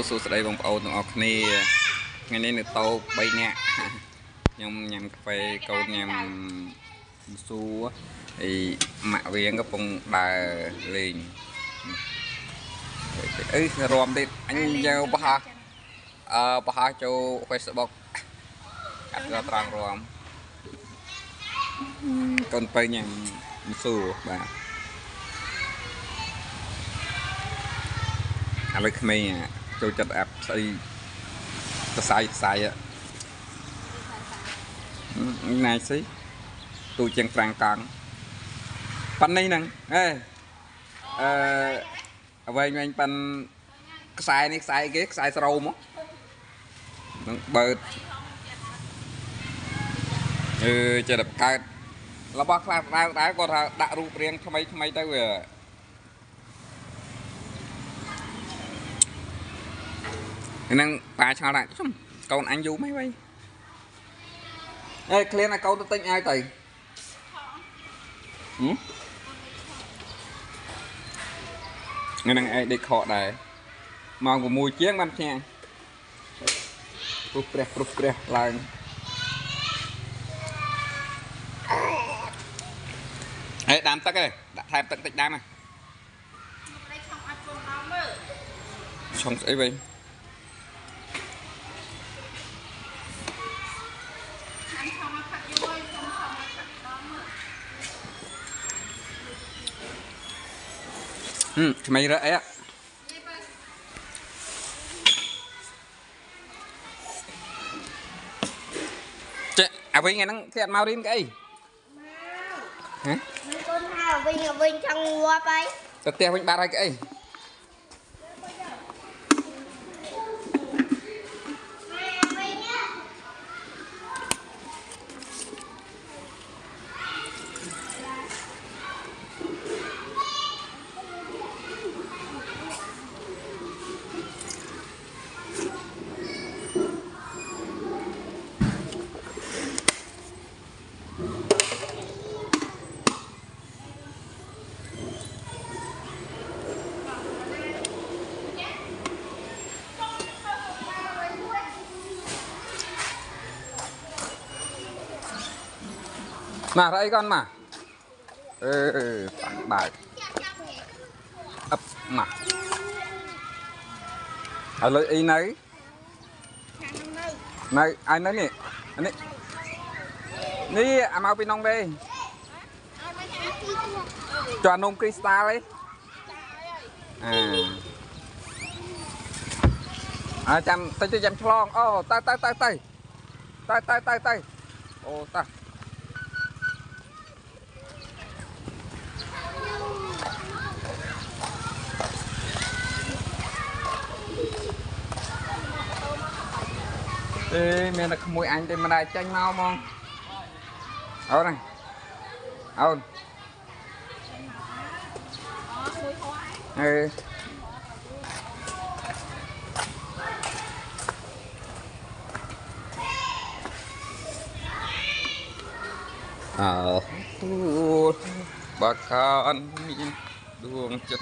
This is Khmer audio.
សួស្តីបងប្អូនទាំងអស់គ្នាថ្ងៃនេះនៅតោ3នាក់ខ្ញុំញ៉ាំកាហ្វេកូនញ៉ាំសួរហើយម៉ាក់វៀងកំពុងដើរលេងអីរំទៀតអញយកបោះបោះចូល Facebook អត់ត្រង់រំកូនបើញ៉ាំសួរបាទឥឡូវក្មេងចូលចិត្តអាប់ស្អីផ្សាយណាយស៊ីទូជាងប្រាំងកង់ប៉ាន់នេះហ្នឹងអ្វីវិញប៉ាន់ខ្សែនេះខ្សែគេខ្សែស្រោមហ្នឹងបើចេះតែកើតរបស់ខ្លះដែរគាត់ថាដាក់រូបរាងថ្មីទៅវាហ្នឹងប៉ាឆ្ងល់ថាកូនអញយូរមិនវិញឃ្លានឲ្យកូនទៅទិញឲ្យទៅហ្នឹងឯងដេកខកដែរម៉ោង6ជាងបានផ្ញើព្រោះព្រះឡើងដាំទឹកឯងដាក់ថែមទឹកតិចដាំណាឆុងស្អីវិញថ្មីរើអីចេះអាវិញថ្ងៃហ្នឹងគេអត់មករៀនគេអីហ៎កូនហៅវិញចង់ងាប់ហើយទៅផ្ទះវិញបាត់ហើយគេអីmà đây con mà tặng bài ấp mặt ở lợi y nấy này ai nấy nè anh ấy ní mau pin nông đi cho nông crystal ấy chăm tay chăm chlong ô tay ô ta mẹ là mùi anh thì mà này chanh mau không ôn này ôn bà con đuông chất